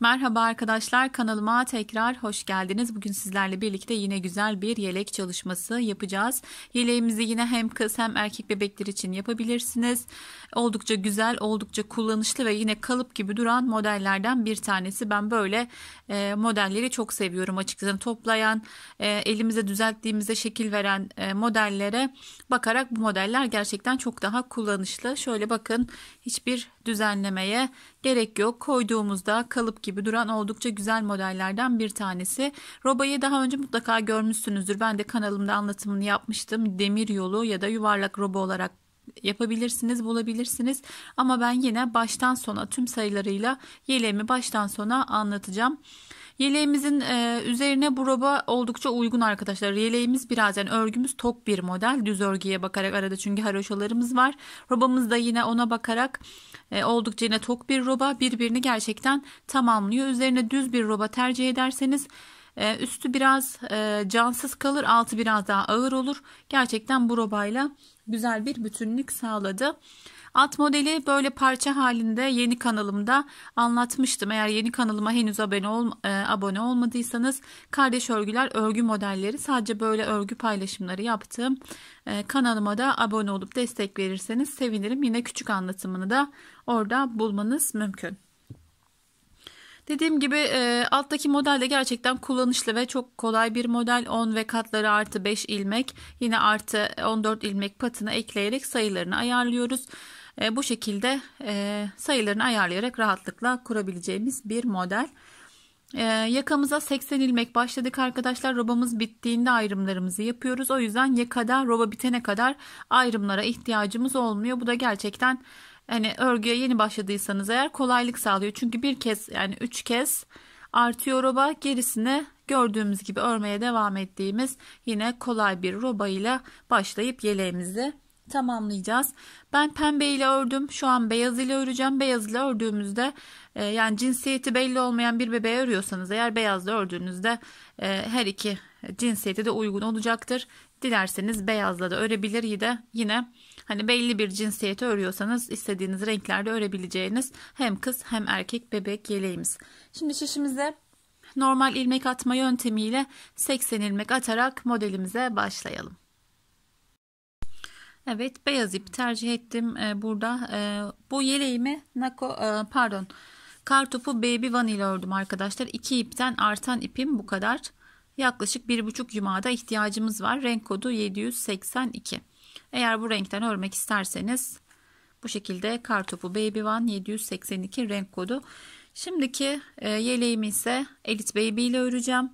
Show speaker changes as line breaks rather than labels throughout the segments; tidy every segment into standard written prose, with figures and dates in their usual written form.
Merhaba arkadaşlar, kanalıma tekrar hoş geldiniz. Bugün sizlerle birlikte yine güzel bir yelek çalışması yapacağız. Yeleğimizi yine hem kız hem erkek bebekler için yapabilirsiniz. Oldukça güzel, oldukça kullanışlı ve yine kalıp gibi duran modellerden bir tanesi. Ben böyle modelleri çok seviyorum açıkçası. Toplayan, elimize düzelttiğimizde şekil veren modellere bakarak bu modeller gerçekten çok daha kullanışlı. Şöyle bakın, hiçbir düzenlemeye gerek yok. Koyduğumuzda kalıp gibi duran oldukça güzel modellerden bir tanesi. Robayı daha önce mutlaka görmüşsünüzdür. Ben de kanalımda anlatımını yapmıştım. Demir yolu ya da yuvarlak roba olarak yapabilirsiniz, bulabilirsiniz. Ama ben yine baştan sona tüm sayılarıyla yeleğimi baştan sona anlatacağım. Yeleğimizin üzerine bu roba oldukça uygun arkadaşlar. Yeleğimiz biraz, yani örgümüz tok bir model. Düz örgüye bakarak arada çünkü haroşalarımız var. Robamız da yine ona bakarak oldukça yine tok bir roba, birbirini gerçekten tamamlıyor. Üzerine düz bir roba tercih ederseniz üstü biraz cansız kalır, altı biraz daha ağır olur. Gerçekten bu robayla güzel bir bütünlük sağladı. Alt modeli böyle parça halinde yeni kanalımda anlatmıştım. Eğer yeni kanalıma henüz abone olmadıysanız, kardeş örgüler örgü modelleri, sadece böyle örgü paylaşımları yaptığım kanalıma da abone olup destek verirseniz sevinirim. Yine küçük anlatımını da orada bulmanız mümkün. Dediğim gibi alttaki model de gerçekten kullanışlı ve çok kolay bir model. 10 ve katları artı 5 ilmek, yine artı 14 ilmek patını ekleyerek sayılarını ayarlıyoruz. Bu şekilde sayılarını ayarlayarak rahatlıkla kurabileceğimiz bir model. Yakamıza 80 ilmek başladık arkadaşlar. Robamız bittiğinde ayrımlarımızı yapıyoruz. O yüzden yakada roba bitene kadar ayrımlara ihtiyacımız olmuyor. Bu da gerçekten, hani örgüye yeni başladıysanız eğer, kolaylık sağlıyor. Çünkü bir kez, yani 3 kez artıyor roba. Gerisini gördüğümüz gibi örmeye devam ettiğimiz yine kolay bir roba ile başlayıp yeleğimizi tamamlayacağız. Ben pembe ile ördüm. Şu an beyaz ile öreceğim. Beyaz ile ördüğümüzde yani cinsiyeti belli olmayan bir bebeğe örüyorsanız eğer, beyazla ördüğünüzde her iki cinsiyete de uygun olacaktır. Dilerseniz beyazla da örebilir, yine hani belli bir cinsiyete örüyorsanız istediğiniz renklerde örebileceğiniz hem kız hem erkek bebek yeleğimiz. Şimdi şişimize normal ilmek atma yöntemiyle 80 ilmek atarak modelimize başlayalım. Evet, beyaz ip tercih ettim burada. Bu yeleğimi Kartopu Baby One ile ördüm arkadaşlar. 2 ipten artan ipim bu kadar. Yaklaşık 1,5 yumağda ihtiyacımız var. Renk kodu 782. Eğer bu renkten örmek isterseniz bu şekilde Kartopu Baby One 782 renk kodu. Şimdiki yeleğimi ise Elite Baby ile öreceğim.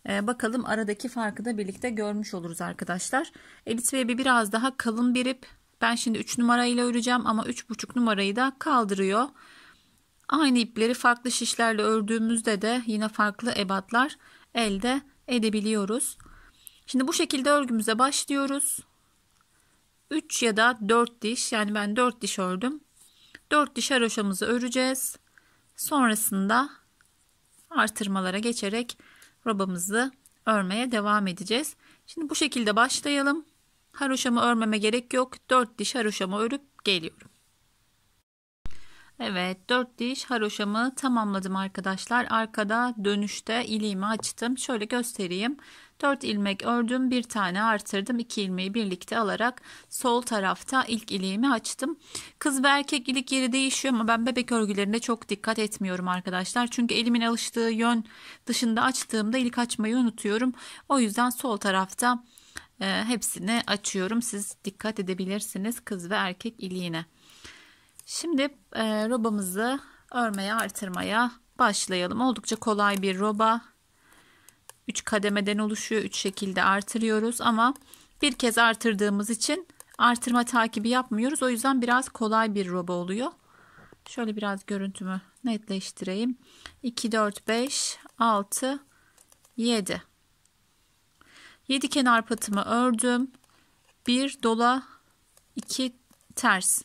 Bakalım, aradaki farkı da birlikte görmüş oluruz arkadaşlar. Elite Baby biraz daha kalın bir ip. Ben şimdi 3 numarayla öreceğim ama 3,5 numarayı da kaldırıyor. Aynı ipleri farklı şişlerle ördüğümüzde de yine farklı ebatlar elde edebiliyoruz. Şimdi bu şekilde örgümüze başlıyoruz. 3 ya da 4 diş, yani ben 4 diş ördüm. 4 diş haroşamızı öreceğiz. Sonrasında artırmalara geçerek robamızı örmeye devam edeceğiz. Şimdi bu şekilde başlayalım. Haroşamı örmeme gerek yok. 4 diş haroşamı örüp geliyorum. Evet, 4 diş haroşamı tamamladım arkadaşlar. Arkada dönüşte iliğimi açtım. Şöyle göstereyim. 4 ilmek ördüm, bir tane artırdım. 2 ilmeği birlikte alarak sol tarafta ilk iliğimi açtım. Kız ve erkek ilik yeri değişiyor ama ben bebek örgülerinde çok dikkat etmiyorum arkadaşlar. Çünkü elimin alıştığı yön dışında açtığımda ilik açmayı unutuyorum. O yüzden sol tarafta hepsini açıyorum. Siz dikkat edebilirsiniz kız ve erkek iliğine. Şimdi robamızı örmeye, artırmaya başlayalım. Oldukça kolay bir roba. 3 kademeden oluşuyor. 3 şekilde artırıyoruz ama bir kez artırdığımız için artırma takibi yapmıyoruz. O yüzden biraz kolay bir roba oluyor. Şöyle biraz görüntümü netleştireyim. 2, 4, 5, 6, 7. 7 kenar patımı ördüm. 1 dola, 2 ters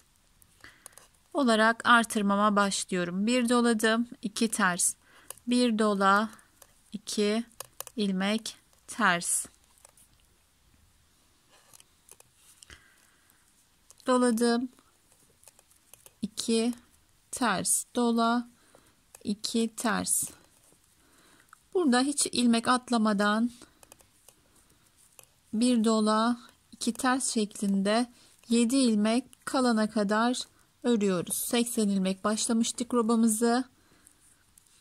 olarak artırmama başlıyorum. 1 doladım, 2 ters, 1 dola, 2 ilmek ters. doladım, 2 ters dola, 2 ters. Burada hiç ilmek atlamadan bir dola, 2 ters şeklinde 7 ilmek kalana kadar örüyoruz. 80 ilmek başlamıştık robamızı.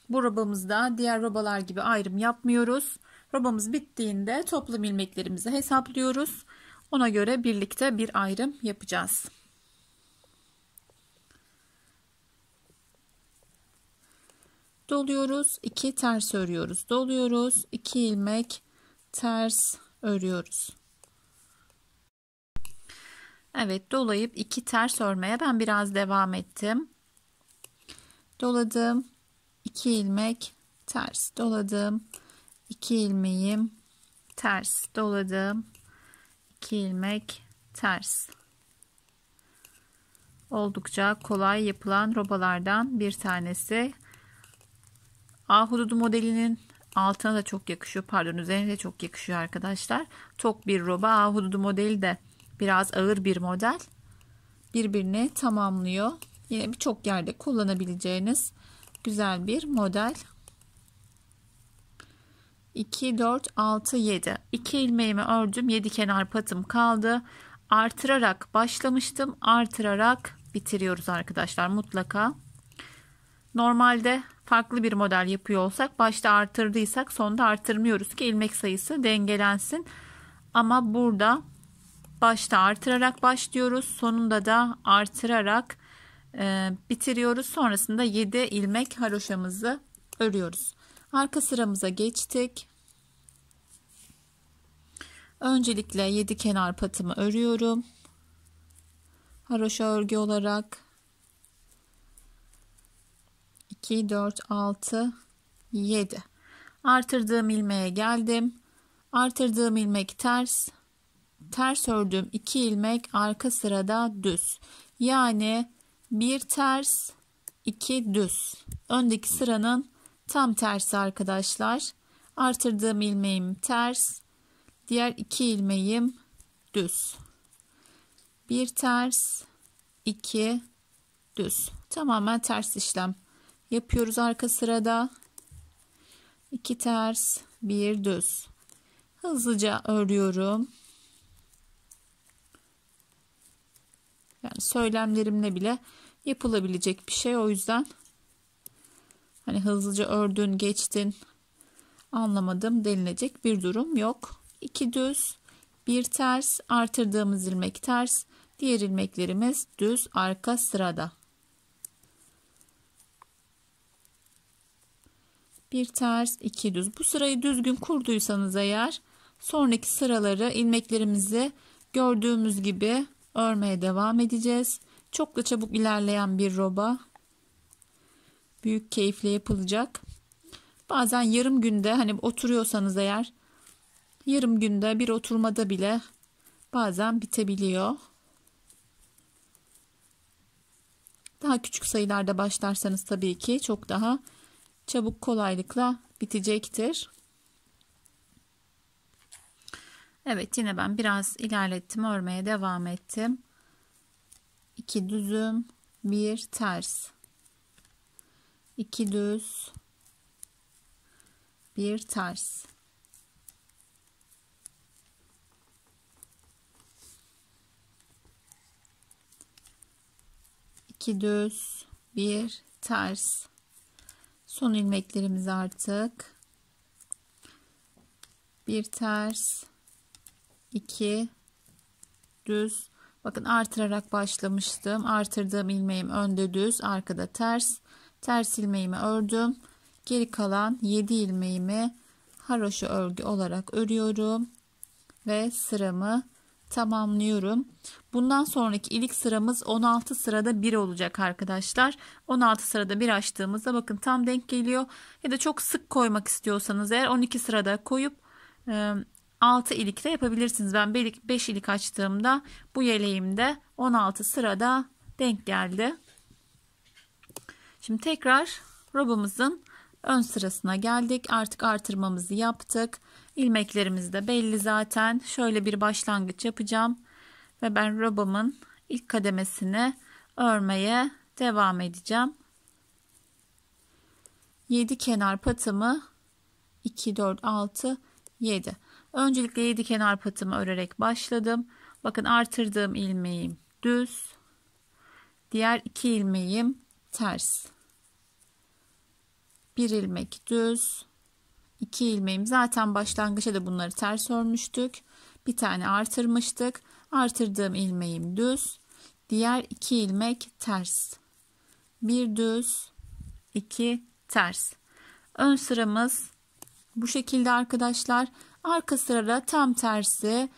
Bu robamızda diğer robalar gibi ayrım yapmıyoruz. Robamız bittiğinde toplam ilmeklerimizi hesaplıyoruz. Ona göre birlikte bir ayrım yapacağız. Doluyoruz, 2 ters örüyoruz. Doluyoruz, 2 ilmek ters örüyoruz. Evet, dolayıp 2 ters örmeye ben biraz devam ettim. Doladım, 2 ilmek ters doladım, 2 ilmeğim ters doladım, 2 ilmek ters. Oldukça kolay yapılan robalardan bir tanesi. Ahududu modelinin altına da çok yakışıyor. Pardon, üzerine de çok yakışıyor arkadaşlar. Tok bir roba. Ahududu modeli de biraz ağır bir model. Birbirini tamamlıyor. Yine birçok yerde kullanabileceğiniz güzel bir model. 2, 4, 6, 7. 2 ilmeğimi ördüm. 7 kenar patım kaldı. Artırarak başlamıştım. Artırarak bitiriyoruz arkadaşlar mutlaka. Normalde farklı bir model yapıyor olsak başta artırdıysak sonda artırmıyoruz ki ilmek sayısı dengelensin. Ama burada başta artırarak başlıyoruz. Sonunda da artırarak bitiriyoruz. Sonrasında 7 ilmek haroşamızı örüyoruz. Arka sıramıza geçtik. Öncelikle 7 kenar patımı örüyorum. Haroşa örgü olarak 2, 4, 6, 7. Artırdığım ilmeğe geldim. Artırdığım ilmek ters. Ters ördüğüm 2 ilmek arka sırada düz. Yani bir ters, 2 düz. Öndeki sıranın tam tersi arkadaşlar. Artırdığım ilmeğim ters. Diğer 2 ilmeğim düz. Bir ters, 2 düz. Tamamen ters işlem yapıyoruz arka sırada. 2 ters, 1 düz. Hızlıca örüyorum. Yani söylemlerimle bile yapılabilecek bir şey. O yüzden hani hızlıca ördün, geçtin, anlamadım denilecek bir durum yok. 2 düz, 1 ters, artırdığımız ilmek ters, diğer ilmeklerimiz düz arka sırada. Bir ters, 2 düz. Bu sırayı düzgün kurduysanız eğer sonraki sıraları ilmeklerimizi gördüğümüz gibi örmeye devam edeceğiz. Çok da çabuk ilerleyen bir roba. Büyük keyifle yapılacak. Bazen yarım günde hani oturuyorsanız eğer yarım günde bir oturmada bile bazen bitebiliyor. Daha küçük sayılarda başlarsanız tabii ki çok daha çabuk kolaylıkla bitecektir. Evet, yine ben biraz ilerlettim, örmeye devam ettim. 2 düzüm, 1 ters, 2 düz, 1 ters, 2 düz, 1 ters. Son ilmeklerimiz artık. 1 ters, 2 düz. Bakın artırarak başlamıştım. Artırdığım ilmeğim önde düz, arkada ters. Ters ilmeğimi ördüm. Geri kalan 7 ilmeğimi haroşa örgü olarak örüyorum ve sıramı tamamlıyorum. Bundan sonraki ilik sıramız 16 sırada 1 olacak arkadaşlar. 16 sırada 1 açtığımızda bakın tam denk geliyor. Ya da çok sık koymak istiyorsanız eğer 12 sırada koyup 6 ilik de yapabilirsiniz. Ben 5 ilik açtığımda bu yeleğimde 16 sırada denk geldi. Şimdi tekrar robamızın ön sırasına geldik. Artık artırmamızı yaptık. İlmeklerimiz de belli zaten. Şöyle bir başlangıç yapacağım. Ve ben robamın ilk kademesini örmeye devam edeceğim. 7 kenar patımı 2, 4, 6, 7. Öncelikle 7 kenar patımı örerek başladım. Bakın artırdığım ilmeğim düz. Diğer 2 ilmeğim ters. 1 ilmek düz. 2 ilmeğim zaten başlangıçta da bunları ters örmüştük. Bir tane artırmıştık. Artırdığım ilmeğim düz. Diğer 2 ilmek ters. 1 düz, 2 ters. Ön sıramız bu şekilde arkadaşlar. Arka sırada tam tersi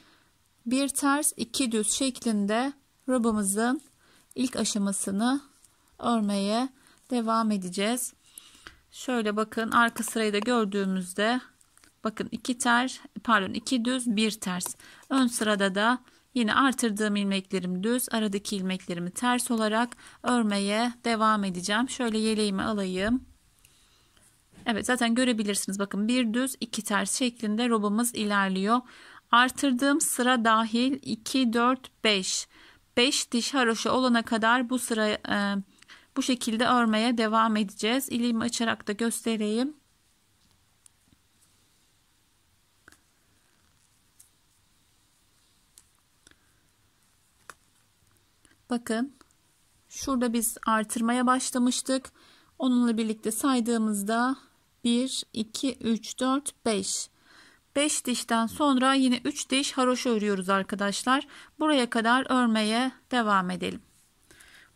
1 ters 2 düz şeklinde robamızın ilk aşamasını örmeye devam edeceğiz. Şöyle bakın, arka sırayı da gördüğümüzde bakın 2 düz 1 ters. Ön sırada da yine artırdığım ilmeklerim düz, aradaki ilmeklerimi ters olarak örmeye devam edeceğim. Şöyle yeleğimi alayım. Evet, zaten görebilirsiniz. Bakın 1 düz 2 ters şeklinde robamız ilerliyor. Artırdığım sıra dahil 2, 4, 5. 5 diş haroşa olana kadar bu sıra bu şekilde örmeye devam edeceğiz. İliğimi açarak da göstereyim. Bakın şurada biz artırmaya başlamıştık. Onunla birlikte saydığımızda 1, 2, 3, 4, 5. 5 dişten sonra yine 3 diş haroşa örüyoruz arkadaşlar. Buraya kadar örmeye devam edelim.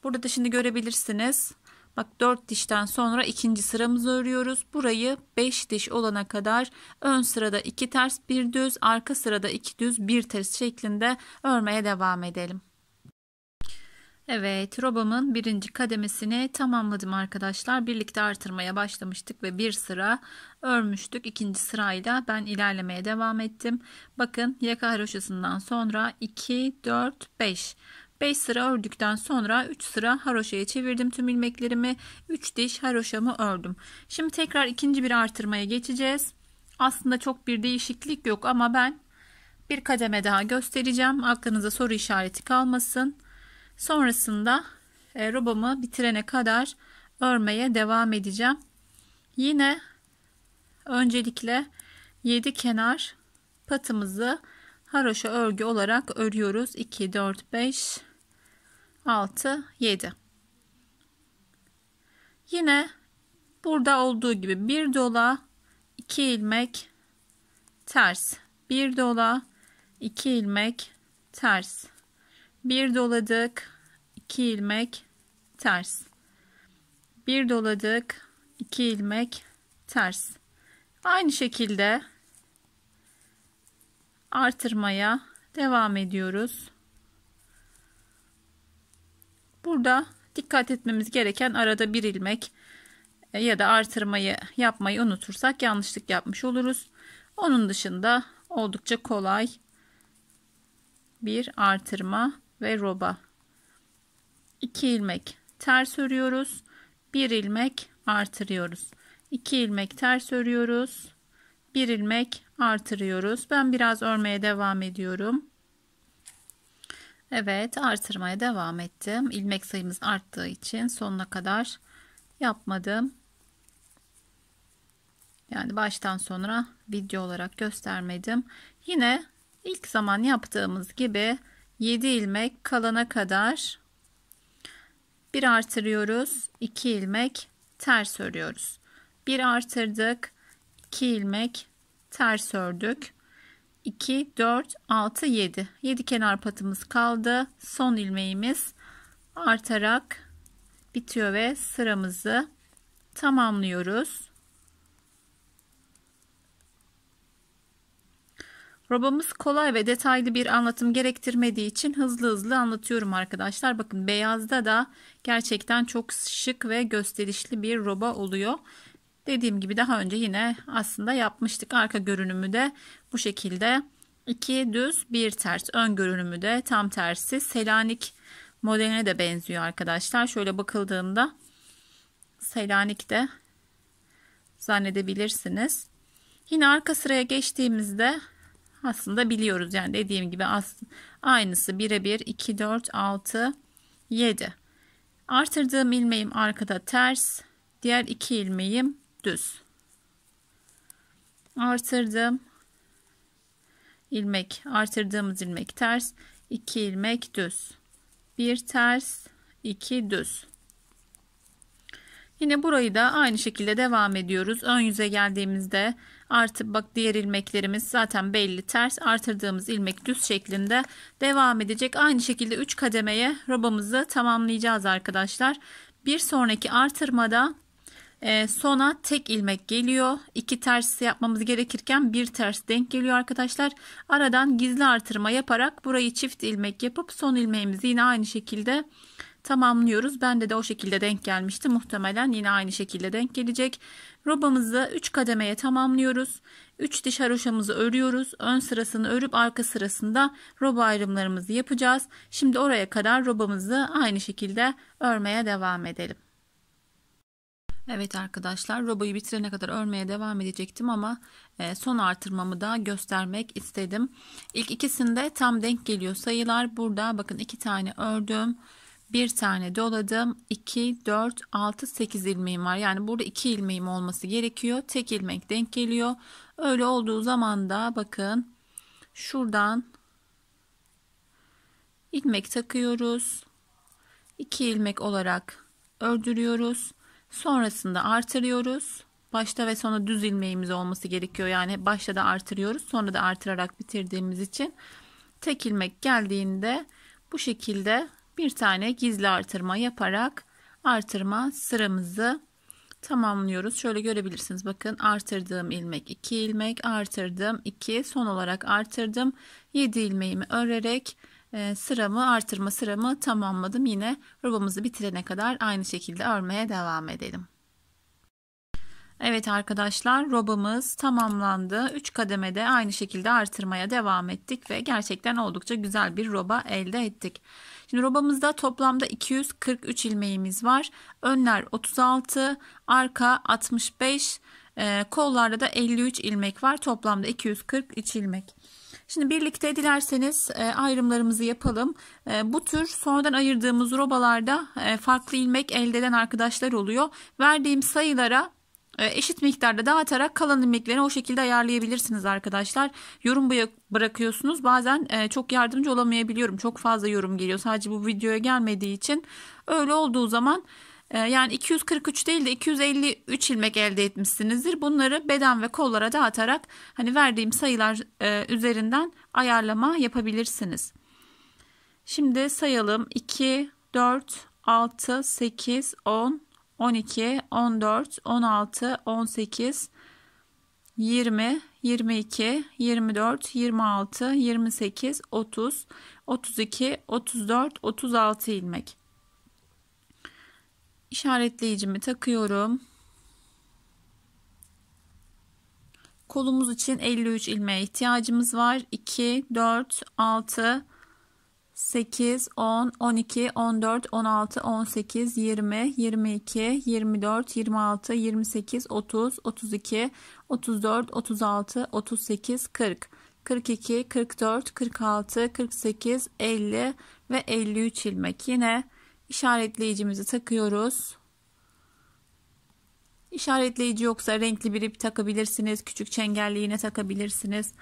Burada da şimdi görebilirsiniz. Bak 4 dişten sonra ikinci sıramızı örüyoruz. Burayı 5 diş olana kadar ön sırada 2 ters 1 düz, arka sırada 2 düz 1 ters şeklinde örmeye devam edelim. Evet, robamın birinci kademesini tamamladım arkadaşlar. Birlikte artırmaya başlamıştık ve bir sıra örmüştük. İkinci sırayla ben ilerlemeye devam ettim. Bakın yaka haroşasından sonra 2, 4, 5. 5 sıra ördükten sonra 3 sıra haroşaya çevirdim tüm ilmeklerimi. 3 diş haroşamı ördüm. Şimdi tekrar ikinci bir artırmaya geçeceğiz. Aslında çok bir değişiklik yok ama ben bir kademe daha göstereceğim. Aklınıza soru işareti kalmasın. Sonrasında robamı bitirene kadar örmeye devam edeceğim. Yine öncelikle 7 kenar patımızı haroşa örgü olarak örüyoruz. 2, 4, 5, 6, 7. Yine burada olduğu gibi bir dola 2 ilmek ters, bir dola 2 ilmek ters, bir doladık 2 ilmek ters, bir doladık 2 ilmek ters. Aynı şekilde artırmaya devam ediyoruz. Burada dikkat etmemiz gereken arada bir ilmek ya da artırmayı yapmayı unutursak yanlışlık yapmış oluruz. Onun dışında oldukça kolay bir artırma ve roba. 2 ilmek ters örüyoruz. 1 ilmek artırıyoruz. 2 ilmek ters örüyoruz. 1 ilmek artırıyoruz. Ben biraz örmeye devam ediyorum. Evet, artırmaya devam ettim. İlmek sayımız arttığı için sonuna kadar yapmadım. Yani baştan sonra video olarak göstermedim. Yine ilk zaman yaptığımız gibi 7 ilmek kalana kadar bir artırıyoruz. 2 ilmek ters örüyoruz. Bir artırdık. 2 ilmek ters ördük. 2, 4, 6, 7. 7 kenar patımız kaldı. Son ilmeğimiz artarak bitiyor ve sıramızı tamamlıyoruz. Robamız kolay ve detaylı bir anlatım gerektirmediği için hızlı anlatıyorum arkadaşlar. Bakın beyazda da gerçekten çok şık ve gösterişli bir roba oluyor. Dediğim gibi daha önce yine aslında yapmıştık. Arka görünümü de bu şekilde 2 düz 1 ters. Ön görünümü de tam tersi. Selanik modeline de benziyor arkadaşlar. Şöyle bakıldığında Selanik de zannedebilirsiniz. Yine arka sıraya geçtiğimizde aslında biliyoruz, yani dediğim gibi Aynısı birebir 2, 4, 6, 7. Artırdığım ilmeğim arkada ters. Diğer 2 ilmeğim düz. Artırdığımız ilmek ters. 2 ilmek düz. 1 ters, 2 düz. Yine burayı da aynı şekilde devam ediyoruz. Ön yüze geldiğimizde artık bak diğer ilmeklerimiz zaten belli ters. Artırdığımız ilmek düz şeklinde devam edecek. Aynı şekilde 3 kademeye robamızı tamamlayacağız arkadaşlar. Bir sonraki artırmada sona tek ilmek geliyor. 2 ters yapmamız gerekirken bir ters denk geliyor arkadaşlar. Aradan gizli artırma yaparak burayı çift ilmek yapıp son ilmeğimizi yine aynı şekilde tamamlıyoruz. Bende de o şekilde denk gelmişti. Muhtemelen yine aynı şekilde denk gelecek. Robamızı 3 kademeye tamamlıyoruz. 3 diş haroşamızı örüyoruz. Ön sırasını örüp arka sırasında roba ayrımlarımızı yapacağız. Şimdi oraya kadar robamızı aynı şekilde örmeye devam edelim. Evet arkadaşlar, robayı bitirene kadar örmeye devam edecektim ama son artırmamı da göstermek istedim. İlk ikisinde tam denk geliyor sayılar. Burada bakın 2 tane ördüm. Bir tane doladım. 2, 4, 6, 8 ilmeğim var. Yani burada 2 ilmeğim olması gerekiyor. Tek ilmek denk geliyor. Öyle olduğu zaman da bakın şuradan ilmek takıyoruz. 2 ilmek olarak ördürüyoruz. Sonrasında artırıyoruz. Başta ve sona düz ilmeğimiz olması gerekiyor. Yani başta da artırıyoruz. Sonra da artırarak bitirdiğimiz için tek ilmek geldiğinde bu şekilde bir tane gizli artırma yaparak artırma sıramızı tamamlıyoruz. Şöyle görebilirsiniz. Bakın artırdığım ilmek 2 ilmek, artırdım 2, son olarak artırdım 7 ilmeğimi örerek artırma sıramı tamamladım. Yine robamızı bitirene kadar aynı şekilde örmeye devam edelim. Evet arkadaşlar, robamız tamamlandı. 3 kademede aynı şekilde artırmaya devam ettik ve gerçekten oldukça güzel bir roba elde ettik. Şimdi robamızda toplamda 243 ilmeğimiz var. Önler 36, arka 65, kollarda da 53 ilmek var. Toplamda 243 ilmek. Şimdi birlikte dilerseniz ayrımlarımızı yapalım. Bu tür sonradan ayırdığımız robalarda farklı ilmek elde eden arkadaşlar oluyor. Verdiğim sayılara eşit miktarda dağıtarak kalan ilmeklerini o şekilde ayarlayabilirsiniz arkadaşlar. Yorum bırakıyorsunuz. Bazen çok yardımcı olamayabiliyorum. Çok fazla yorum geliyor. Sadece bu videoya gelmediği için. Öyle olduğu zaman yani 243 değil de 253 ilmek elde etmişsinizdir. Bunları beden ve kollara dağıtarak hani verdiğim sayılar üzerinden ayarlama yapabilirsiniz. Şimdi sayalım. 2, 4, 6, 8, 10, 12, 14, 16, 18, 20, 22, 24, 26, 28, 30, 32, 34, 36 ilmek. İşaretleyicimi takıyorum. Kolumuz için 53 ilmeğe ihtiyacımız var. 2, 4, 6, 8, 10, 12, 14, 16, 18, 20, 22, 24, 26, 28, 30, 32, 34, 36, 38, 40, 42, 44, 46, 48, 50 ve 53 ilmek. Yine işaretleyicimizi takıyoruz. İşaretleyici yoksa renkli bir ip takabilirsiniz. Küçük çengelli iğne takabilirsiniz.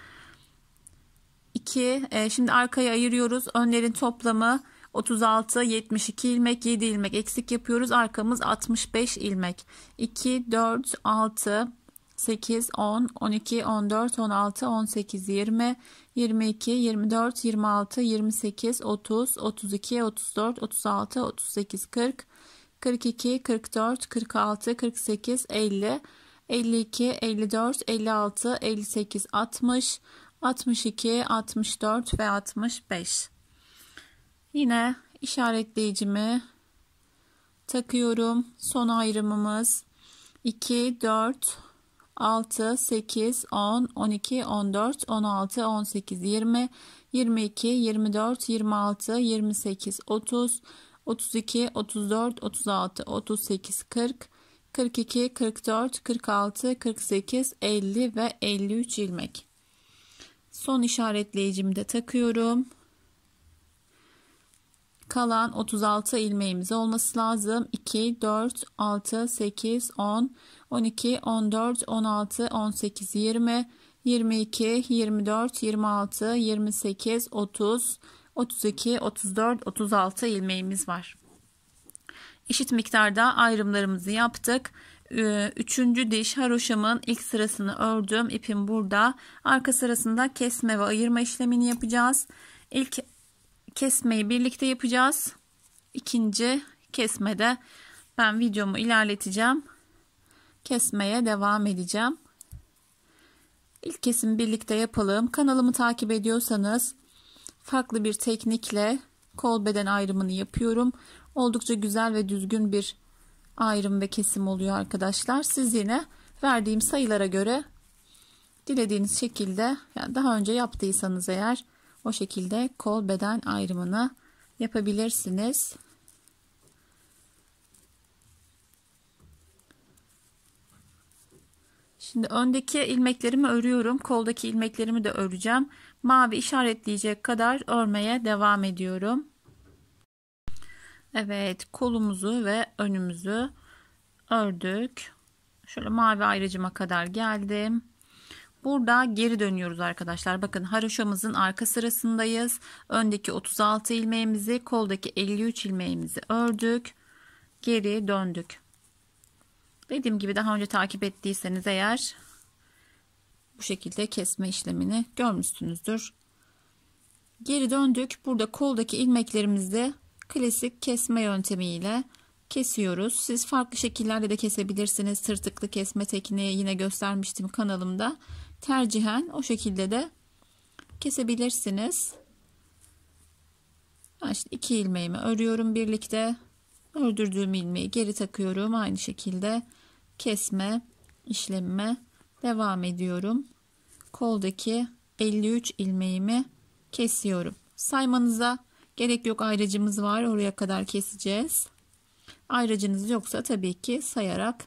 2. Şimdi arkaya ayırıyoruz. Önlerin toplamı 36, 72 ilmek, 7 ilmek eksik yapıyoruz. Arkamız 65 ilmek. 2, 4, 6, 8, 10, 12, 14, 16, 18, 20, 22, 24, 26, 28, 30, 32, 34, 36, 38, 40, 42, 44, 46, 48, 50, 52, 54, 56, 58, 60, 62, 64 ve 65. Yine işaretleyicimi takıyorum. Son ayrımımız 2, 4, 6, 8, 10, 12, 14, 16, 18, 20, 22, 24, 26, 28, 30, 32, 34, 36, 38, 40, 42, 44, 46, 48, 50 ve 53 ilmek. Son işaretleyicimi de takıyorum. kalan 36 ilmeğimiz olması lazım. 2, 4, 6, 8, 10, 12, 14, 16, 18, 20, 22, 24, 26, 28, 30, 32, 34, 36 ilmeğimiz var. Eşit miktarda ayrımlarımızı yaptık. Üçüncü diş haroşamın ilk sırasını ördüm. İpim burada. Arka sırasında kesme ve ayırma işlemini yapacağız. İlk kesmeyi birlikte yapacağız. İkinci kesmede ben videomu ilerleteceğim. Kesmeye devam edeceğim. İlk kesimi birlikte yapalım. Kanalımı takip ediyorsanız farklı bir teknikle kol beden ayrımını yapıyorum. Oldukça güzel ve düzgün bir ayrım ve kesim oluyor arkadaşlar. Siz yine verdiğim sayılara göre dilediğiniz şekilde, yani daha önce yaptıysanız eğer, o şekilde kol beden ayrımını yapabilirsiniz. Şimdi öndeki ilmeklerimi örüyorum. Koldaki ilmeklerimi de öreceğim. Mavi işaretleyecek kadar örmeye devam ediyorum. Evet, kolumuzu ve önümüzü ördük. Şöyle mavi ayrıcıma kadar geldim. Burada geri dönüyoruz arkadaşlar. Bakın haroşamızın arka sırasındayız. Öndeki 36 ilmeğimizi, koldaki 53 ilmeğimizi ördük. Geri döndük. Dediğim gibi daha önce takip ettiyseniz eğer bu şekilde kesme işlemini görmüşsünüzdür. Geri döndük. Burada koldaki ilmeklerimizi klasik kesme yöntemiyle kesiyoruz. Siz farklı şekillerde de kesebilirsiniz. Tırtıklı kesme tekniği yine göstermiştim kanalımda. Tercihen o şekilde de kesebilirsiniz. Ben işte 2 ilmeğimi örüyorum birlikte. Ördürdüğüm ilmeği geri takıyorum. Aynı şekilde kesme işlemime devam ediyorum. Koldaki 53 ilmeğimi kesiyorum. Saymanıza gerek yok, ayracımız var. Oraya kadar keseceğiz. Ayracınız yoksa tabii ki sayarak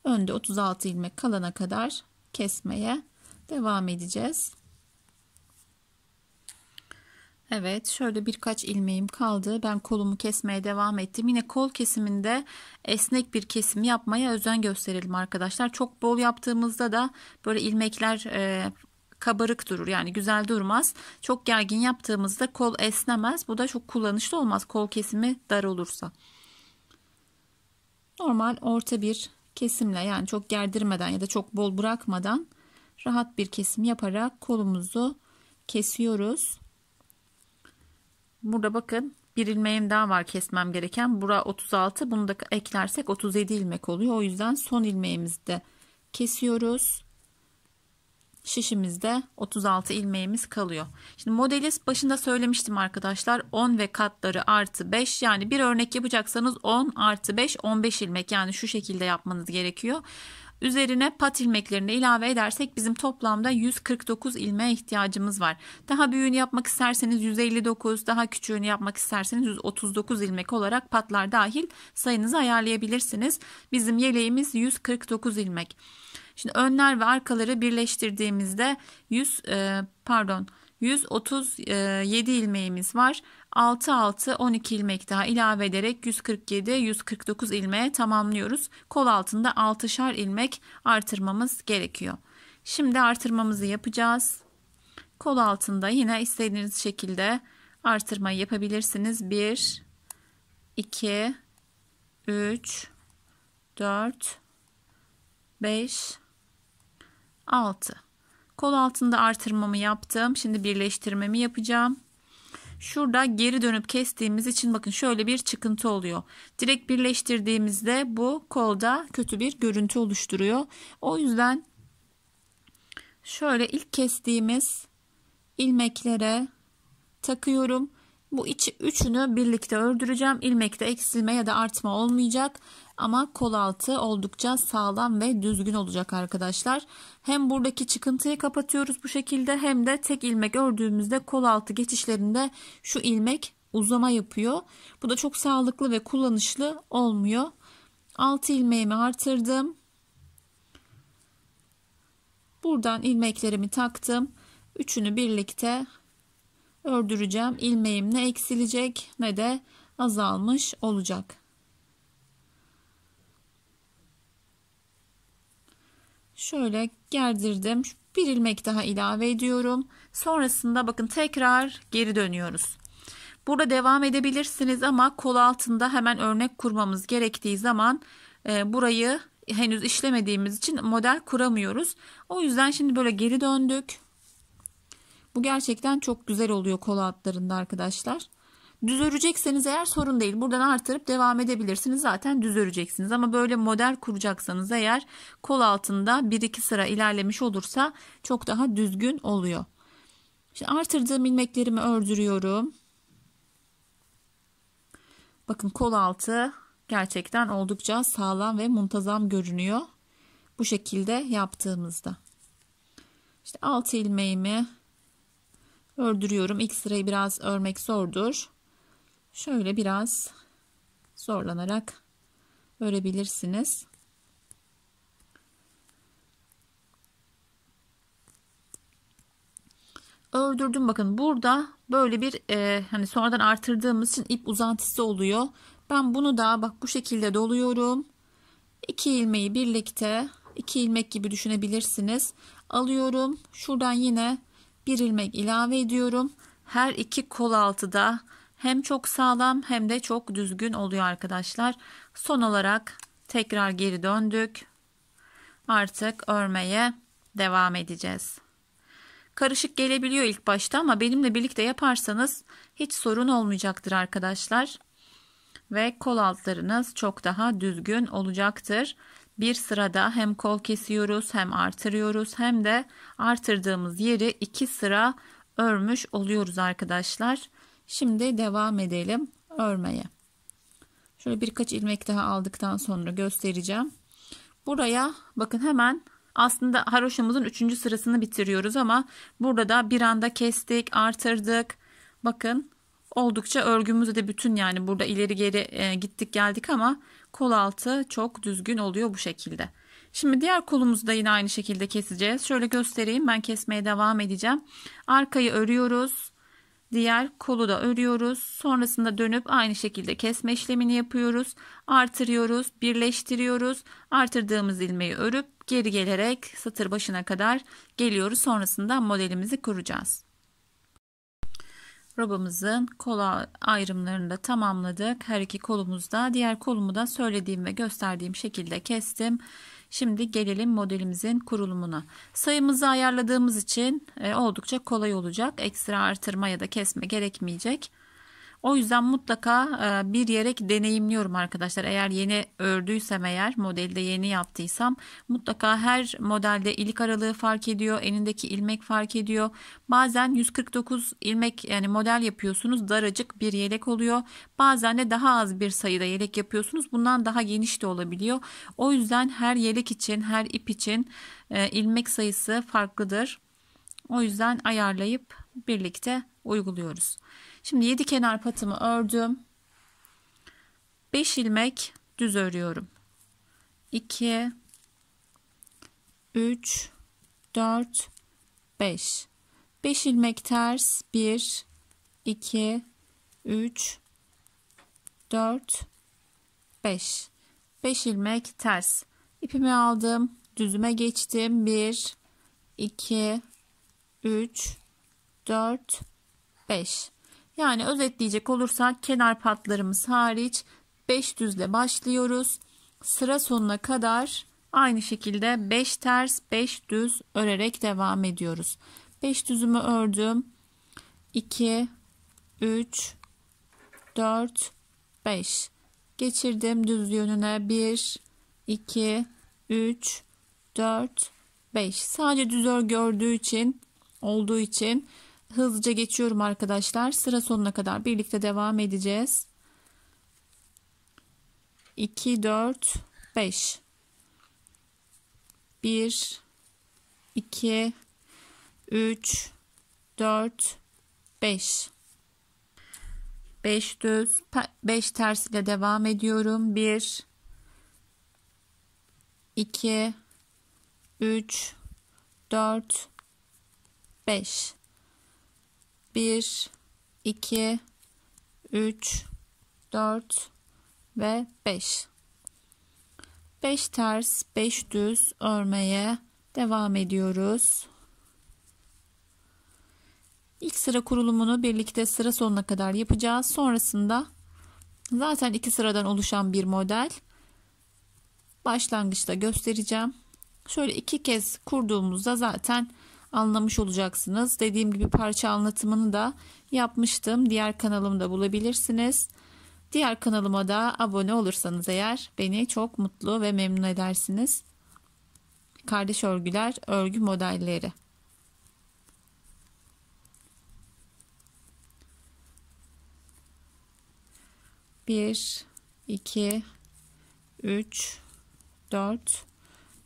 önde 36 ilmek kalana kadar kesmeye devam edeceğiz. Evet, şöyle birkaç ilmeğim kaldı. Ben kolumu kesmeye devam ettim. Yine kol kesiminde esnek bir kesim yapmaya özen gösterelim arkadaşlar. Çok bol yaptığımızda da böyle ilmekler kabarık durur, yani güzel durmaz. Çok gergin yaptığımızda kol esnemez. Bu da çok kullanışlı olmaz kol kesimi dar olursa. Normal orta bir kesimle, yani çok gerdirmeden ya da çok bol bırakmadan rahat bir kesim yaparak kolumuzu kesiyoruz. Burada bakın bir ilmeğim daha var kesmem gereken. Bura 36, bunu da eklersek 37 ilmek oluyor. O yüzden son ilmeğimizi de kesiyoruz. Şişimizde 36 ilmeğimiz kalıyor. Şimdi modeli başında söylemiştim arkadaşlar. 10 ve katları artı 5, yani bir örnek yapacaksanız 10 artı 5 15 ilmek, yani şu şekilde yapmanız gerekiyor. Üzerine pat ilmeklerini ilave edersek bizim toplamda 149 ilmeğe ihtiyacımız var. Daha büyüğünü yapmak isterseniz 159, daha küçüğünü yapmak isterseniz 139 ilmek olarak patlar dahil sayınızı ayarlayabilirsiniz. Bizim yeleğimiz 149 ilmek. Şimdi önler ve arkaları birleştirdiğimizde 137 ilmeğimiz var. 6 12 ilmek daha ilave ederek 149 ilmeğe tamamlıyoruz. Kol altında 6'şar ilmek artırmamız gerekiyor. Şimdi artırmamızı yapacağız. Kol altında yine istediğiniz şekilde artırmayı yapabilirsiniz. 1 2 3 4 5 6. Kol altında artırmamı yaptım. Şimdi birleştirmemi yapacağım. Şurada geri dönüp kestiğimiz için bakın şöyle bir çıkıntı oluyor. Direkt birleştirdiğimizde bu kolda kötü bir görüntü oluşturuyor. O yüzden şöyle ilk kestiğimiz ilmeklere takıyorum. Bu üçünü birlikte ördüreceğim. İlmekte eksilme ya da artma olmayacak. Ama kol altı oldukça sağlam ve düzgün olacak arkadaşlar. Hem buradaki çıkıntıyı kapatıyoruz bu şekilde, hem de tek ilmek ördüğümüzde kol altı geçişlerinde şu ilmek uzama yapıyor. Bu da çok sağlıklı ve kullanışlı olmuyor. 6 ilmeğimi artırdım. Buradan ilmeklerimi taktım. Üçünü birlikte ördüreceğim. İlmeğim ne eksilecek ne de azalmış olacak. Şöyle gerdirdim. Bir ilmek daha ilave ediyorum. Sonrasında bakın tekrar geri dönüyoruz. Burada devam edebilirsiniz ama kol altında hemen örnek kurmamız gerektiği zaman burayı henüz işlemediğimiz için model kuramıyoruz. O yüzden şimdi böyle geri döndük. Bu gerçekten çok güzel oluyor kol altlarında arkadaşlar. Düz örecekseniz eğer sorun değil. Buradan artırıp devam edebilirsiniz. Zaten düz öreceksiniz. Ama böyle model kuracaksanız eğer kol altında 1-2 sıra ilerlemiş olursa çok daha düzgün oluyor. Şimdi artırdığım ilmeklerimi ördürüyorum. Bakın kol altı gerçekten oldukça sağlam ve muntazam görünüyor. Bu şekilde yaptığımızda. İşte 6 ilmeğimi ördürüyorum. İlk sırayı biraz örmek zordur. Şöyle biraz zorlanarak örebilirsiniz. Ördürdüm. Bakın burada böyle bir hani sonradan artırdığımız için ip uzantısı oluyor. Ben bunu da bak bu şekilde doluyorum. 2 ilmeği birlikte 2 ilmek gibi düşünebilirsiniz. Alıyorum. Şuradan yine bir ilmek ilave ediyorum. Her iki kol altı da hem çok sağlam hem de çok düzgün oluyor arkadaşlar. Son olarak tekrar geri döndük. Artık örmeye devam edeceğiz. Karışık gelebiliyor ilk başta ama benimle birlikte yaparsanız hiç sorun olmayacaktır arkadaşlar. Ve kol altlarınız çok daha düzgün olacaktır. Bir sırada hem kol kesiyoruz hem artırıyoruz hem de artırdığımız yeri 2 sıra örmüş oluyoruz arkadaşlar. Şimdi devam edelim örmeye. Şöyle birkaç ilmek daha aldıktan sonra göstereceğim. Buraya bakın hemen aslında haroşamızın 3. sırasını bitiriyoruz ama burada da bir anda kestik, artırdık. Bakın oldukça örgümüzde de bütün yani burada ileri geri gittik geldik ama kol altı çok düzgün oluyor bu şekilde. Şimdi diğer kolumuzu da yine aynı şekilde keseceğiz. Şöyle göstereyim, ben kesmeye devam edeceğim. Arkayı örüyoruz. Diğer kolu da örüyoruz. Sonrasında dönüp aynı şekilde kesme işlemini yapıyoruz. Artırıyoruz, birleştiriyoruz. Artırdığımız ilmeği örüp geri gelerek satır başına kadar geliyoruz. Sonrasında modelimizi kuracağız. Robamızın kol ayrımlarını da tamamladık. Her iki kolumuzda. Diğer kolumu da söylediğim ve gösterdiğim şekilde kestim. Şimdi gelelim modelimizin kurulumuna. Sayımızı ayarladığımız için oldukça kolay olacak. Ekstra artırma ya da kesme gerekmeyecek. O yüzden mutlaka bir yere deneyimliyorum arkadaşlar. Eğer yeni ördüysem eğer modelde yeni yaptıysam mutlaka her modelde ilik aralığı fark ediyor. Enindeki ilmek fark ediyor. Bazen 149 ilmek yani model yapıyorsunuz. Daracık bir yelek oluyor. Bazen de daha az bir sayıda yelek yapıyorsunuz. Bundan daha geniş de olabiliyor. O yüzden her yelek için her ip için ilmek sayısı farklıdır. O yüzden ayarlayıp birlikte uyguluyoruz. Şimdi 7 kenar patımı ördüm. 5 ilmek düz örüyorum. 2 3 4 5 5 ilmek ters 1 2 3 4 5 5 ilmek ters ipimi aldım, düzüme geçtim. 1 2 3 4 5. Yani özetleyecek olursak kenar patlarımız hariç 5 düzle başlıyoruz. Sıra sonuna kadar aynı şekilde 5 ters 5 düz örerek devam ediyoruz. 5 düzümü ördüm. 2 3 4 5 geçirdim düz yönüne. 1 2 3 4 5. Sadece düz örgü olduğu için hızlıca geçiyorum arkadaşlar. Sıra sonuna kadar birlikte devam edeceğiz. 2 4 5 1 2 3 4 5 5 düz 5 ters ile devam ediyorum. 1 2 3 4 5 1 2, 3, 4 ve 5. 5 ters, 5 düz örmeye devam ediyoruz. İlk sıra kurulumunu birlikte sıra sonuna kadar yapacağız. Sonrasında zaten 2 sıradan oluşan bir model. Başlangıçta göstereceğim. Şöyle 2 kez kurduğumuzda zaten anlamış olacaksınız. Dediğim gibi parça anlatımını da yapmıştım. Diğer kanalımda bulabilirsiniz. Diğer kanalıma da abone olursanız eğer beni çok mutlu ve memnun edersiniz. Kardeş örgüler, örgü modelleri. Bir, 2, 3, 4,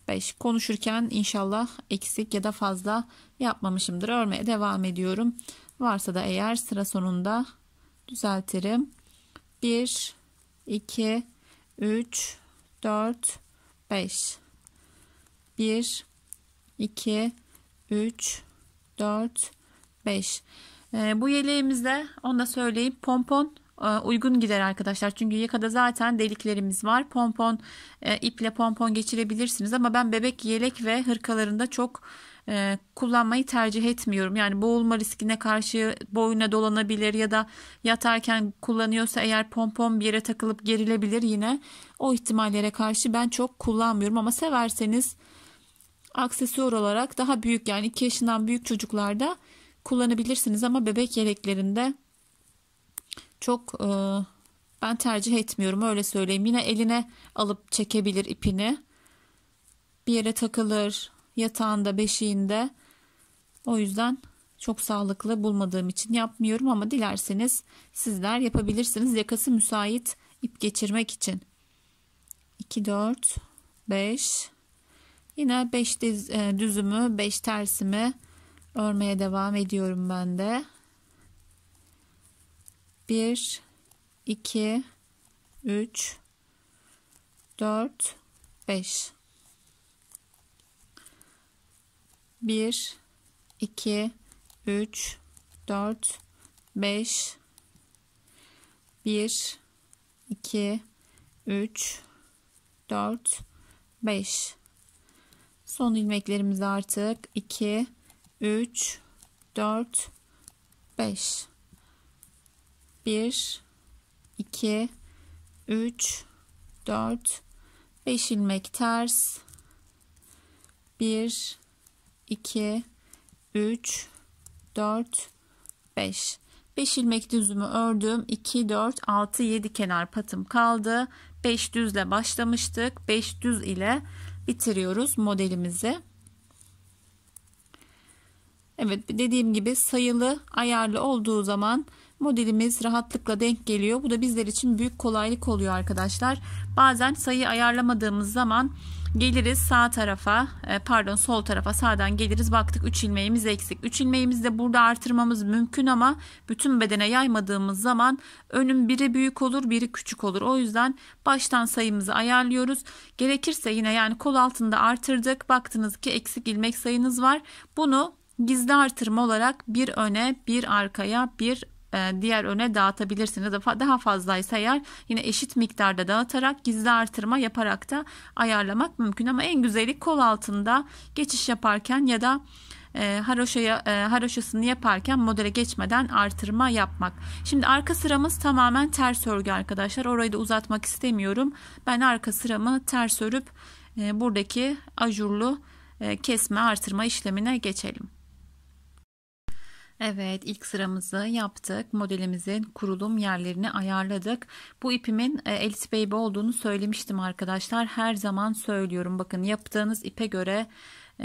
5. Konuşurken inşallah eksik ya da fazla yapmamışımdır. Örmeye devam ediyorum. Varsa da eğer sıra sonunda düzeltirim. 1, 2, 3, 4, 5. 1, 2, 3, 4, 5. Bu yeleğimizde, onu da söyleyeyim, pompon uygun gider arkadaşlar. Çünkü yakada zaten deliklerimiz var. Pompon iple pompon geçirebilirsiniz ama ben bebek yelek ve hırkalarında çok kullanmayı tercih etmiyorum. Yani boğulma riskine karşı boyuna dolanabilir ya da yatarken kullanıyorsa eğer pompon bir yere takılıp gerilebilir, yine o ihtimallere karşı ben çok kullanmıyorum. Ama severseniz aksesuar olarak daha büyük, yani 2 yaşından büyük çocuklarda kullanabilirsiniz ama bebek yeleklerinde çok ben tercih etmiyorum, öyle söyleyeyim. Yine eline alıp çekebilir ipini. Bir yere takılır, yatağında, beşiğinde. O yüzden çok sağlıklı bulmadığım için yapmıyorum ama dilerseniz sizler yapabilirsiniz. Yakası müsait ip geçirmek için. 2, 4, 5. Yine 5 düzümü, 5 tersimi örmeye devam ediyorum ben de. 1, 2, 3, 4, 5. 1, 2, 3, 4, 5. 1, 2, 3, 4, 5. Son ilmeklerimiz artık 2, 3, 4, 5. 1, 2, 3, 4, 5 ilmek ters. 1, 2, 3, 4, 5. 5 ilmek düzümü ördüm. 2, 4, 6, 7 kenar patım kaldı. 5 düzle başlamıştık. 5 düz ile bitiriyoruz modelimizi. Evet, dediğim gibi sayılı, ayarlı olduğu zaman modelimiz rahatlıkla denk geliyor. Bu da bizler için büyük kolaylık oluyor arkadaşlar. Bazen sayı ayarlamadığımız zaman geliriz sağ tarafa, sol tarafa, sağdan geliriz, baktık 3 ilmeğimiz eksik. 3 ilmeğimizi de burada artırmamız mümkün ama bütün bedene yaymadığımız zaman önün biri büyük olur, biri küçük olur. O yüzden baştan sayımızı ayarlıyoruz. Gerekirse yine, yani kol altında artırdık, baktınız ki eksik ilmek sayınız var. Bunu gizli artırma olarak bir öne, bir arkaya, bir diğer öne dağıtabilirsiniz. Daha fazlaysa eğer yine eşit miktarda dağıtarak gizli artırma yaparak da ayarlamak mümkün. Ama en güzeli kol altında geçiş yaparken ya da haroşasını yaparken modele geçmeden artırma yapmak. Şimdi arka sıramız tamamen ters örgü arkadaşlar. Orayı da uzatmak istemiyorum. Ben arka sıramı ters örüp buradaki ajurlu kesme artırma işlemine geçelim. Evet, ilk sıramızı yaptık. Modelimizin kurulum yerlerini ayarladık. Bu ipimin Elite Baby olduğunu söylemiştim arkadaşlar. Her zaman söylüyorum. Bakın, yaptığınız ipe göre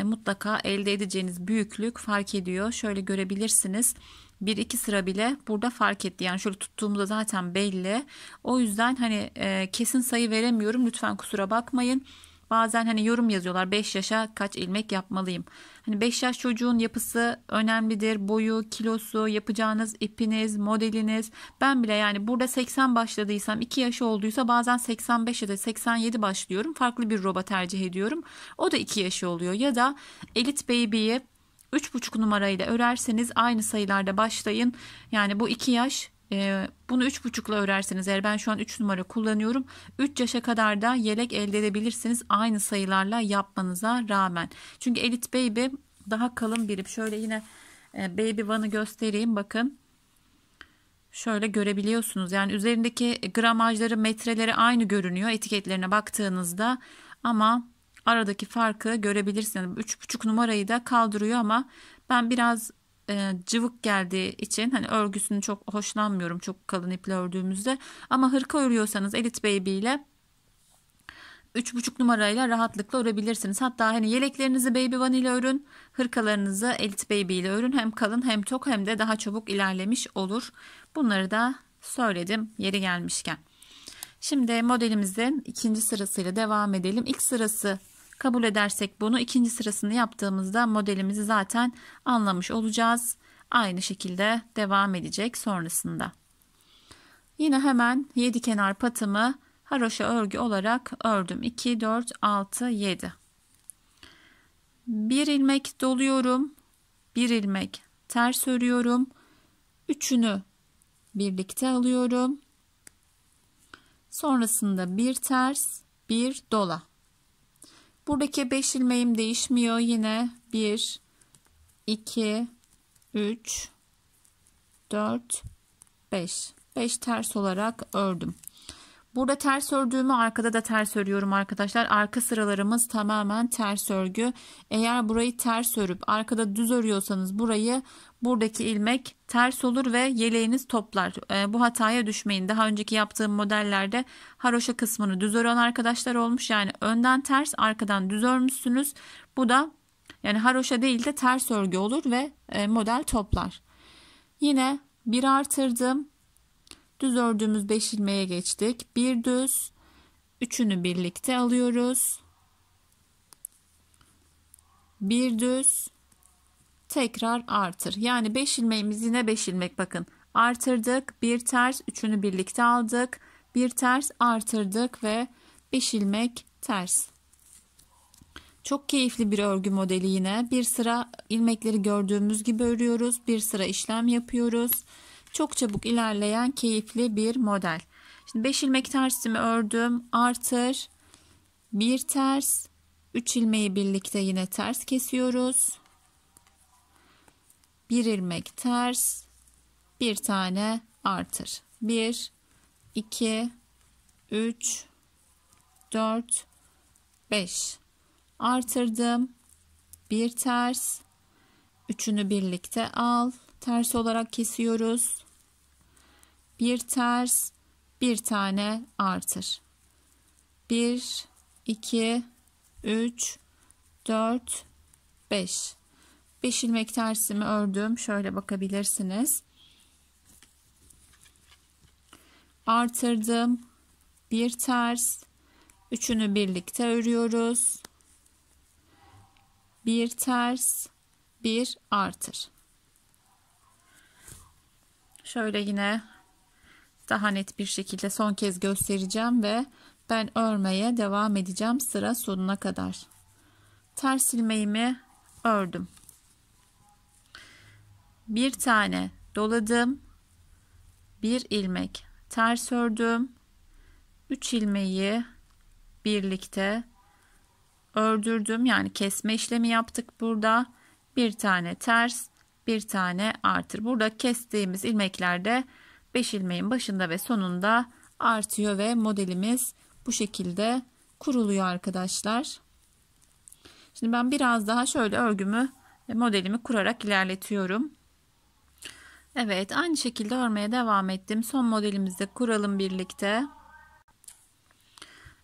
mutlaka elde edeceğiniz büyüklük fark ediyor. Şöyle görebilirsiniz. 1-2 sıra bile burada fark etti. Yani şöyle tuttuğumda zaten belli. O yüzden hani kesin sayı veremiyorum. Lütfen kusura bakmayın. Bazen hani yorum yazıyorlar, 5 yaşa kaç ilmek yapmalıyım. Hani 5 yaş çocuğun yapısı önemlidir. Boyu, kilosu, yapacağınız ipiniz, modeliniz. Ben bile yani burada 80 başladıysam, 2 yaş olduysa bazen 85 ya da 87 başlıyorum. Farklı bir roba tercih ediyorum. O da 2 yaşı oluyor. Ya da Elite Baby'yi 3,5 numarayla örerseniz aynı sayılarda başlayın. Yani bu 2 yaş, bunu 3,5'la örerseniz, eğer ben şu an 3 numara kullanıyorum, 3 yaşa kadar da yelek elde edebilirsiniz aynı sayılarla yapmanıza rağmen. Çünkü Elite Baby daha kalın bir ip. Şöyle yine Baby One'ı göstereyim, bakın. Şöyle görebiliyorsunuz. Yani üzerindeki gramajları, metreleri aynı görünüyor etiketlerine baktığınızda, ama aradaki farkı görebilirsiniz. 3,5 numarayı da kaldırıyor ama ben biraz cıvık geldiği için hani örgüsünü çok hoşlanmıyorum çok kalın iple ördüğümüzde, ama hırka örüyorsanız Elite Baby ile 3,5 numarayla rahatlıkla örebilirsiniz. Hatta hani yeleklerinizi Baby One ile örün, hırkalarınızı Elite Baby ile örün. Hem kalın hem tok hem de daha çabuk ilerlemiş olur. Bunları da söyledim yeri gelmişken. Şimdi modelimizin ikinci sırasıyla devam edelim. İlk sırası kabul edersek bunu, ikinci sırasını yaptığımızda modelimizi zaten anlamış olacağız. Aynı şekilde devam edecek sonrasında. Yine hemen 7 kenar patımı haroşa örgü olarak ördüm. 2, 4, 6, 7. Bir ilmek doluyorum. Bir ilmek ters örüyorum. Üçünü birlikte alıyorum. Sonrasında bir ters, bir dola. Buradaki 5 ilmeğim değişmiyor. Yine 1, 2, 3, 4, 5. 5 ters olarak ördüm. Burada ters ördüğümü arkada da ters örüyorum arkadaşlar. Arka sıralarımız tamamen ters örgü. Eğer burayı ters örüp arkada düz örüyorsanız buradaki ilmek ters olur ve yeleğiniz toplar. Bu hataya düşmeyin. Daha önceki yaptığım modellerde haroşa kısmını düz ören arkadaşlar olmuş. Yani önden ters, arkadan düz örmüşsünüz. Bu da yani haroşa değil de ters örgü olur ve model toplar. Yine bir artırdım. Düz ördüğümüz 5 ilmeğe geçtik. Bir düz, üçünü birlikte alıyoruz. Bir düz, tekrar artır. Yani 5 ilmeğimiz yine 5 ilmek, bakın. Artırdık, bir ters, üçünü birlikte aldık. Bir ters artırdık ve 5 ilmek ters. Çok keyifli bir örgü modeli yine. Bir sıra ilmekleri gördüğümüz gibi örüyoruz. Bir sıra işlem yapıyoruz. Çok çabuk ilerleyen keyifli bir model. Şimdi 5 ilmek tersimi ördüm. Artır. Bir ters. 3 ilmeği birlikte yine ters kesiyoruz. Bir ilmek ters. Bir tane artır. 1, 2, 3, 4, 5. Artırdım. Bir ters. Üçünü birlikte al. Ters olarak kesiyoruz. Bir ters, bir tane artır. 1, 2, 3, 4, 5. 5 ilmek tersimi ördüm. Şöyle bakabilirsiniz. Artırdım. Bir ters. Üçünü birlikte örüyoruz. Bir ters, bir artır. Şöyle yine daha net bir şekilde son kez göstereceğim ve ben örmeye devam edeceğim sıra sonuna kadar. Ters ilmeğimi ördüm. Bir tane doladım. Bir ilmek ters ördüm. 3 ilmeği birlikte ördürdüm. Yani kesme işlemi yaptık burada. Bir tane ters, bir tane artır. Burada kestiğimiz ilmeklerde 5 ilmeğin başında ve sonunda artıyor ve modelimiz bu şekilde kuruluyor arkadaşlar. Şimdi ben biraz daha şöyle örgümü ve modelimi kurarak ilerletiyorum. Evet, aynı şekilde örmeye devam ettim. Son modelimizi de kuralım birlikte.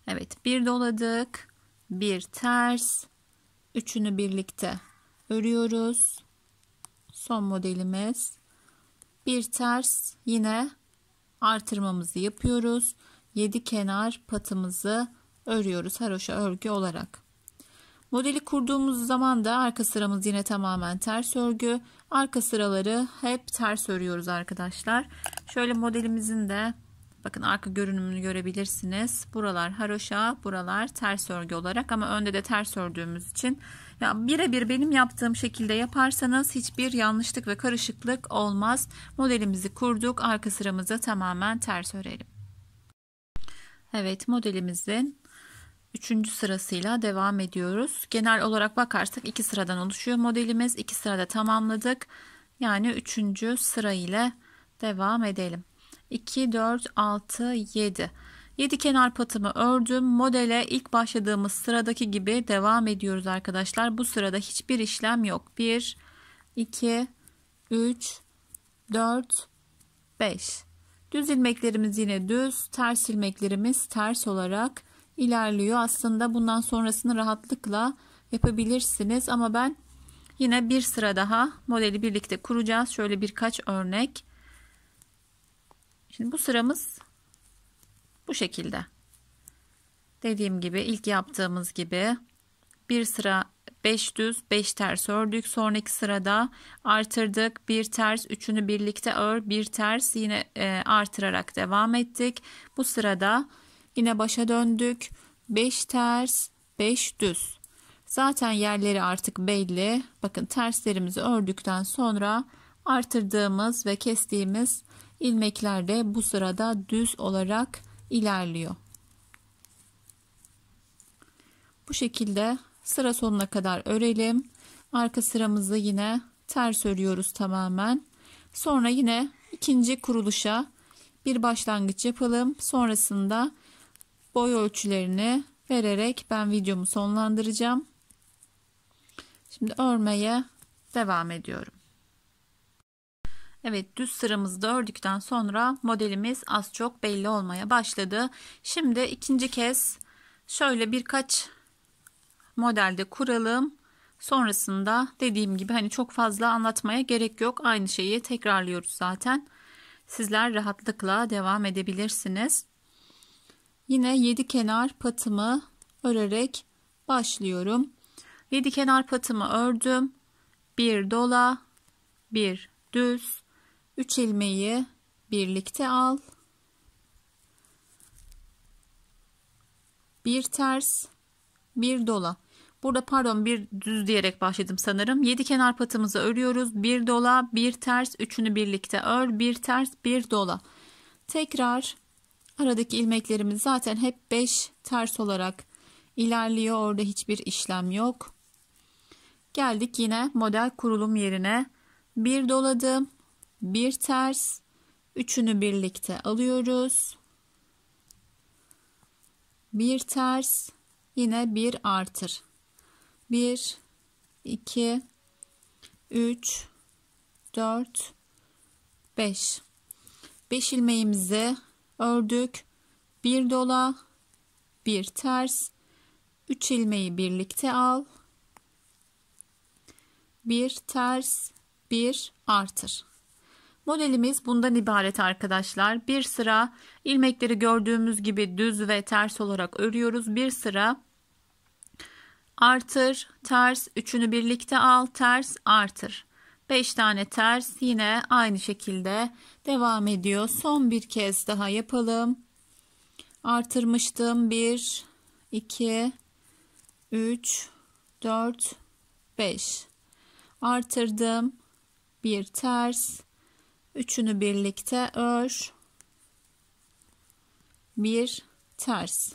Evet, bir doladık, bir ters, üçünü birlikte örüyoruz. Son modelimiz. Bir ters, yine artırmamızı yapıyoruz. 7 kenar patımızı örüyoruz haroşa örgü olarak. Modeli kurduğumuz zaman da arka sıramız yine tamamen ters örgü. Arka sıraları hep ters örüyoruz arkadaşlar. Şöyle modelimizin de Bakın arka görünümünü görebilirsiniz. Buralar haroşa, buralar ters örgü olarak ama önde de ters ördüğümüz için ya birebir benim yaptığım şekilde yaparsanız hiçbir yanlışlık ve karışıklık olmaz. Modelimizi kurduk. Arka sıramızı tamamen ters örelim. Evet, modelimizin 3. sırasıyla devam ediyoruz. Genel olarak bakarsak 2 sıradan oluşuyor modelimiz. 2 sırada tamamladık. Yani 3. sıra ile devam edelim. 2, 4, 6, 7. 7 kenar patımı ördüm. Modele ilk başladığımız sıradaki gibi devam ediyoruz arkadaşlar. Bu sırada hiçbir işlem yok. 1, 2, 3, 4, 5. Düz ilmeklerimiz yine düz. Ters ilmeklerimiz ters olarak ilerliyor. Aslında bundan sonrasını rahatlıkla yapabilirsiniz. Ama ben yine bir sıra daha modeli birlikte kuracağız. Şöyle birkaç örnek. Şimdi bu sıramız bu şekilde. Dediğim gibi ilk yaptığımız gibi bir sıra 5 düz 5 ters ördük. Sonraki sırada artırdık. Bir ters, üçünü birlikte ör, bir ters, yine artırarak devam ettik. Bu sırada yine başa döndük. 5 ters 5 düz. Zaten yerleri artık belli. Bakın terslerimizi ördükten sonra artırdığımız ve kestiğimiz ilmekler de bu sırada düz olarak ilerliyor. Bu şekilde sıra sonuna kadar örelim. Arka sıramızı yine ters örüyoruz tamamen. Sonra yine ikinci kuruluşa bir başlangıç yapalım. Sonrasında boy ölçülerini vererek ben videomu sonlandıracağım. Şimdi örmeye devam ediyorum. Evet, düz sıramızı da ördükten sonra modelimiz az çok belli olmaya başladı. Şimdi ikinci kez şöyle birkaç modelde kuralım. Sonrasında dediğim gibi hani çok fazla anlatmaya gerek yok. Aynı şeyi tekrarlıyoruz zaten. Sizler rahatlıkla devam edebilirsiniz. Yine 7 kenar patımı örerek başlıyorum. 7 kenar patımı ördüm. Bir dola, bir düz, 3 ilmeği birlikte al. Bir ters, bir dola. Burada pardon, bir düz diyerek başladım sanırım. 7 kenar patımızı örüyoruz. Bir dola, bir ters, üçünü birlikte ör, bir ters, bir dola. Tekrar aradaki ilmeklerimiz zaten hep 5 ters olarak ilerliyor. Orada hiçbir işlem yok. Geldik yine model kurulum yerine. Bir doladım, bir ters, üçünü birlikte alıyoruz. Bir ters, yine bir artır. 1, 2, 3, 4, 5. 5 ilmeğimizi ördük. Bir dola, bir ters, 3 ilmeği birlikte al. Bir ters, bir artır. Modelimiz bundan ibaret arkadaşlar. Bir sıra ilmekleri gördüğümüz gibi düz ve ters olarak örüyoruz. Bir sıra artır, ters, üçünü birlikte al, ters, artır. 5 tane ters yine aynı şekilde devam ediyor. Son bir kez daha yapalım. Artırmıştım. 1, 2, 3, 4, 5. Artırdım. Bir ters, üçünü birlikte ör, bir ters,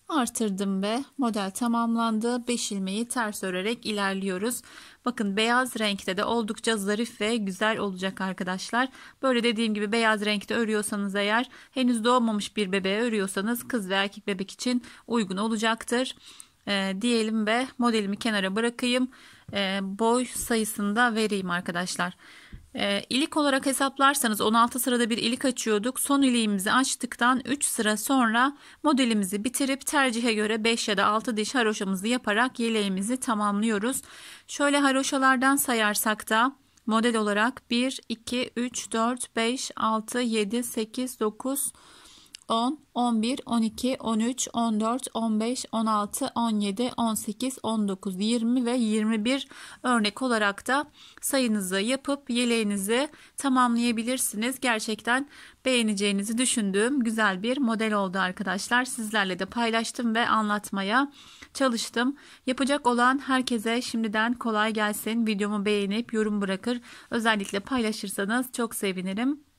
artırdım ve model tamamlandı. 5 ilmeği ters örerek ilerliyoruz. Bakın beyaz renkte de oldukça zarif ve güzel olacak arkadaşlar. Böyle dediğim gibi beyaz renkte örüyorsanız eğer, henüz doğmamış bir bebeğe örüyorsanız kız ve erkek bebek için uygun olacaktır. Diyelim ve modelimi kenara bırakayım. Boy sayısını da vereyim arkadaşlar. İlik olarak hesaplarsanız 16 sırada bir ilik açıyorduk. Son iliğimizi açtıktan 3 sıra sonra modelimizi bitirip tercihe göre 5 ya da 6 diş haroşamızı yaparak yeleğimizi tamamlıyoruz. Şöyle haroşalardan sayarsak da model olarak 1, 2, 3, 4, 5, 6, 7, 8, 9, 10, 11, 12, 13, 14, 15, 16, 17, 18, 19, 20 ve 21 örnek olarak da sayınızı yapıp yeleğinizi tamamlayabilirsiniz. Gerçekten beğeneceğinizi düşündüğüm güzel bir model oldu arkadaşlar. Sizlerle de paylaştım ve anlatmaya çalıştım. Yapacak olan herkese şimdiden kolay gelsin. Videomu beğenip yorum bırakır, özellikle paylaşırsanız çok sevinirim.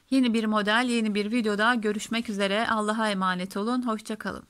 Yeni bir model, yeni bir videoda görüşmek üzere. Allah'a emanet olun. Hoşça kalın.